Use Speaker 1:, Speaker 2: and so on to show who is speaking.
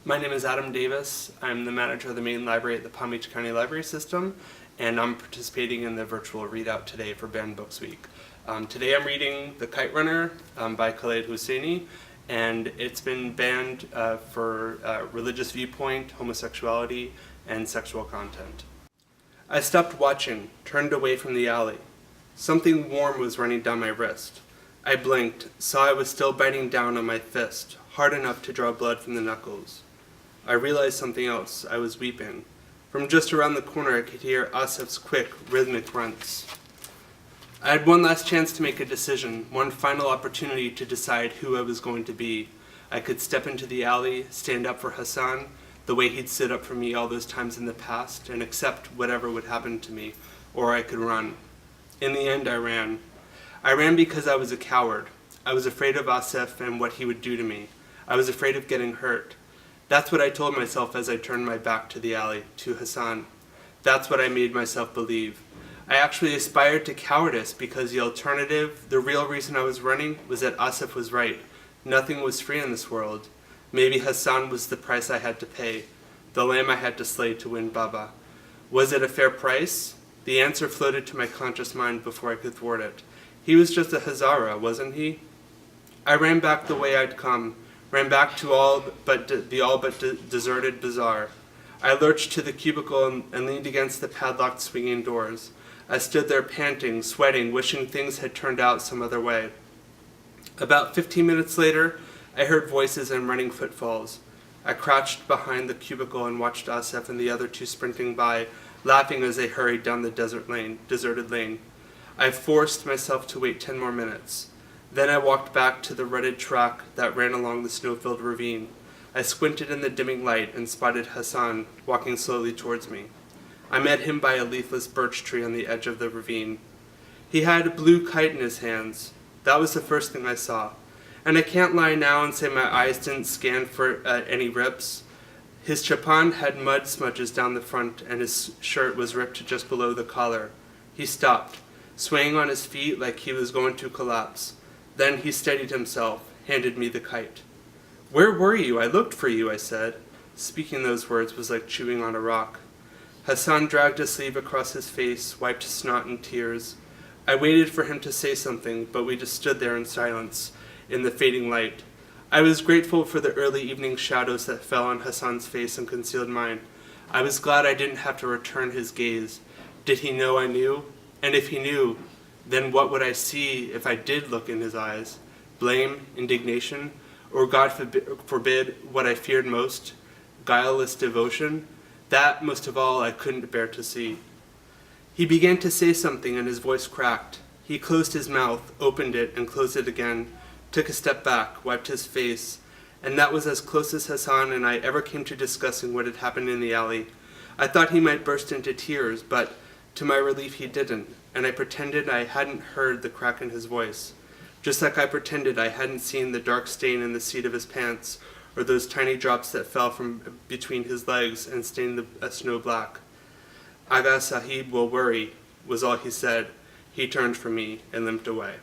Speaker 1: My name is Adam Davis. I'm the manager of the main library at the Palm Beach County Library System, and I'm participating in the virtual readout today for Banned Books Week. Today I'm reading The Kite Runner by Khaled Hosseini, and it's been banned for religious viewpoint, homosexuality, and sexual content. I stopped watching, turned away from the alley. Something warm was running down my wrist. I blinked, saw I was still biting down on my fist, hard enough to draw blood from the knuckles. I realized something else. I was weeping. From just around the corner I could hear Asif's quick, rhythmic grunts. I had one last chance to make a decision, one final opportunity to decide who I was going to be. I could step into the alley, stand up for Hassan, the way he'd stood up for me all those times in the past, and accept whatever would happen to me, or I could run. In the end, I ran. I ran because I was a coward. I was afraid of Asif and what he would do to me. I was afraid of getting hurt. That's what I told myself as I turned my back to the alley, to Hassan. That's what I made myself believe. I actually aspired to cowardice because the alternative, the real reason I was running, was that Asif was right. Nothing was free in this world. Maybe Hassan was the price I had to pay, the lamb I had to slay to win Baba. Was it a fair price? The answer floated to my conscious mind before I could thwart it. He was just a Hazara, wasn't he? I ran back the way I'd come, ran back to the all but deserted bazaar. I lurched to the cubicle and leaned against the padlocked swinging doors. I stood there panting, sweating, wishing things had turned out some other way. About 15 minutes later, I heard voices and running footfalls. I crouched behind the cubicle and watched Asif and the other two sprinting by, laughing as they hurried down the deserted lane. I forced myself to wait 10 more minutes. Then I walked back to the rutted track that ran along the snow-filled ravine. I squinted in the dimming light and spotted Hassan walking slowly towards me. I met him by a leafless birch tree on the edge of the ravine. He had a blue kite in his hands. That was the first thing I saw. And I can't lie now and say my eyes didn't scan for any rips. His chapan had mud smudges down the front and his shirt was ripped just below the collar. He stopped, swaying on his feet like he was going to collapse. Then he steadied himself, handed me the kite. "Where were you? I looked for you," I said. Speaking those words was like chewing on a rock. Hassan dragged a sleeve across his face, wiped snot and tears. I waited for him to say something, but we just stood there in silence, in the fading light. I was grateful for the early evening shadows that fell on Hassan's face and concealed mine. I was glad I didn't have to return his gaze. Did he know I knew? And if he knew, then what would I see if I did look in his eyes? Blame, indignation, or God forbid what I feared most, guileless devotion? That, most of all, I couldn't bear to see. He began to say something and his voice cracked. He closed his mouth, opened it, and closed it again, took a step back, wiped his face, and that was as close as Hassan and I ever came to discussing what had happened in the alley. I thought he might burst into tears, but to my relief he didn't, and I pretended I hadn't heard the crack in his voice, just like I pretended I hadn't seen the dark stain in the seat of his pants, or those tiny drops that fell from between his legs and stained the snow black. "Aga Sahib will worry," was all he said. He turned from me and limped away.